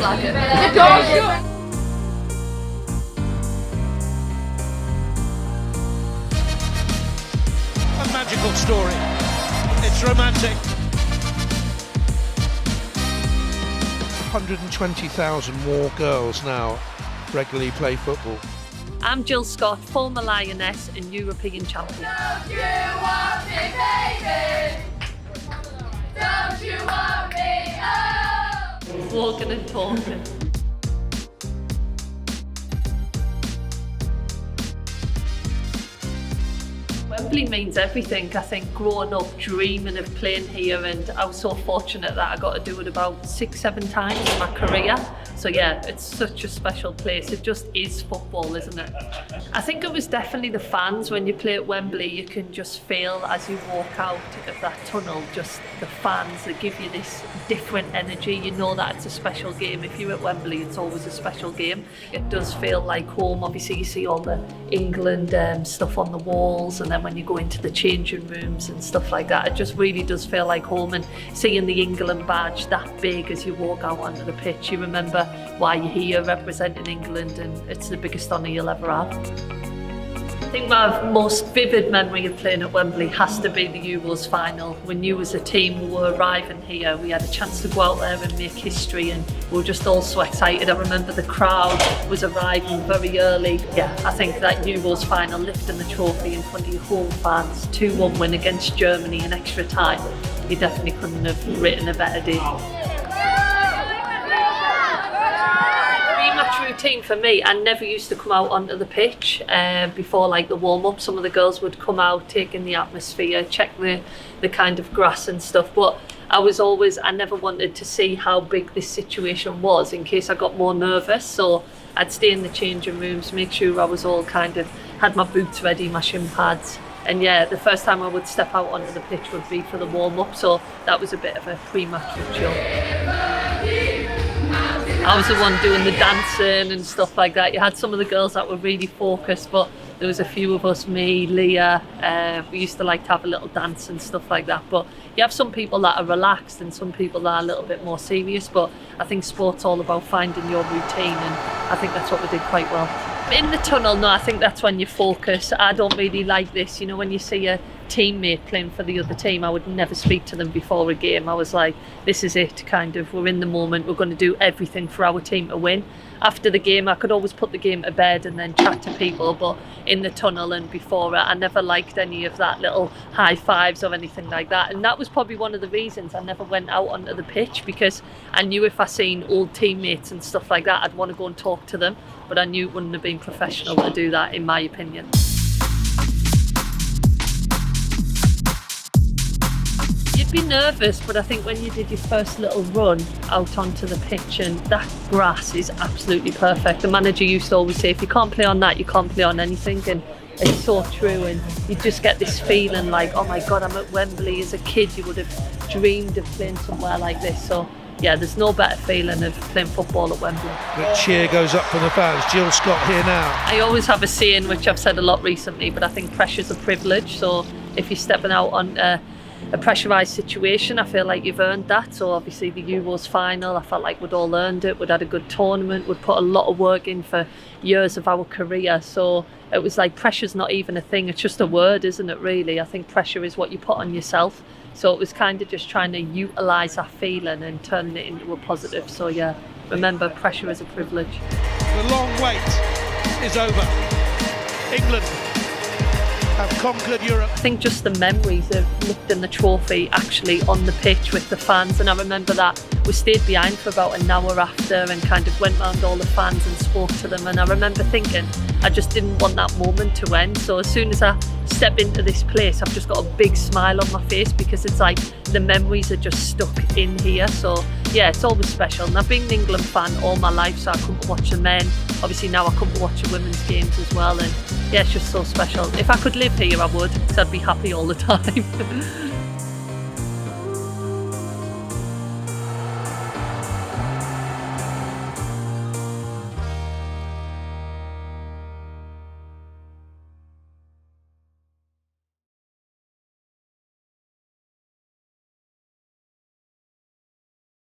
like it. A magical story. It's romantic. 120,000 more girls now regularly play football. I'm Jill Scott, former Lioness and European champion. Don't you want me, baby? Don't you want me? Oh! Walking and talking. Wembley means everything. I think growing up dreaming of playing here, and I was so fortunate that I got to do it about 6-7 times in my career. So yeah, it's such a special place. It just is football, isn't it? I think it was definitely the fans. When you play at Wembley, you can just feel as you walk out of that tunnel, just the fans that give you this different energy. You know that it's a special game. If you're at Wembley, it's always a special game. It does feel like home. Obviously, you see all the England stuff on the walls, and then when you go into the changing rooms and stuff like that, it just really does feel like home. And seeing the England badge that big as you walk out onto the pitch, you remember why you're here representing England, and it's the biggest honour you'll ever have. I think my most vivid memory of playing at Wembley has to be the Euros final. When you as a team were arriving here, we had a chance to go out there and make history, and we were just all so excited. I remember the crowd was arriving very early. Yeah, I think that Euros final, lifting the trophy in front of your home fans, 2-1 win against Germany in extra time, you definitely couldn't have written a better day. Pre-match routine for me, I never used to come out onto the pitch before like the warm-up. Some of the girls would come out, take in the atmosphere, check the kind of grass and stuff, but I never wanted to see how big this situation was in case I got more nervous. So I'd stay in the changing rooms, make sure I was all kind of, had my boots ready, my shin pads. And yeah, the first time I would step out onto the pitch would be for the warm-up, so that was a bit of a pre-match ritual. I was the one doing the dancing and stuff like that. You had some of the girls that were really focused, but there was a few of us, me, Leah, we used to like to have a little dance and stuff like that. But you have some people that are relaxed and some people that are a little bit more serious, but I think sport's all about finding your routine, and I think that's what we did quite well. In the tunnel, no, I think that's when you focus. I don't really like this, you know, when you see a teammate playing for the other team, I would never speak to them before a game. I was like, this is it, kind of, we're in the moment, we're going to do everything for our team to win. After the game, I could always put the game to bed and then chat to people, but in the tunnel and before it, I never liked any of that little high fives or anything like that. And that was probably one of the reasons I never went out onto the pitch, because I knew if I seen old teammates and stuff like that, I'd want to go and talk to them, but I knew it wouldn't have been professional to do that, in my opinion. You'd be nervous, but I think when you did your first little run out onto the pitch, and that grass is absolutely perfect. The manager used to always say, if you can't play on that, you can't play on anything, and it's so true. And you just get this feeling like, oh my God, I'm at Wembley. As a kid, you would have dreamed of playing somewhere like this. So yeah, there's no better feeling of playing football at Wembley. The cheer goes up from the fans. Jill Scott here now. I always have a saying, which I've said a lot recently, but I think pressure's a privilege. So if you're stepping out on a pressurised situation, I feel like you've earned that. So obviously the Euros final, I felt like we'd all earned it. We'd had a good tournament, we'd put a lot of work in for years of our career. So it was like, pressure's not even a thing, it's just a word, isn't it, really? I think pressure is what you put on yourself. So it was kind of just trying to utilise that feeling and turning it into a positive. So yeah, remember, pressure is a privilege. The long wait is over. England have conquered Europe. I think just the memories of lifting the trophy actually on the pitch with the fans, and I remember that we stayed behind for about an hour after and kind of went round all the fans and spoke to them, and I remember thinking I just didn't want that moment to end. So as soon as I step into this place, I've just got a big smile on my face, because it's like the memories are just stuck in here. So yeah, it's always special, and I've been an England fan all my life, so I come to watch the men. Obviously now I come to watch the women's games as well, and yeah, it's just so special. If I could live here, I would, because I'd be happy all the time.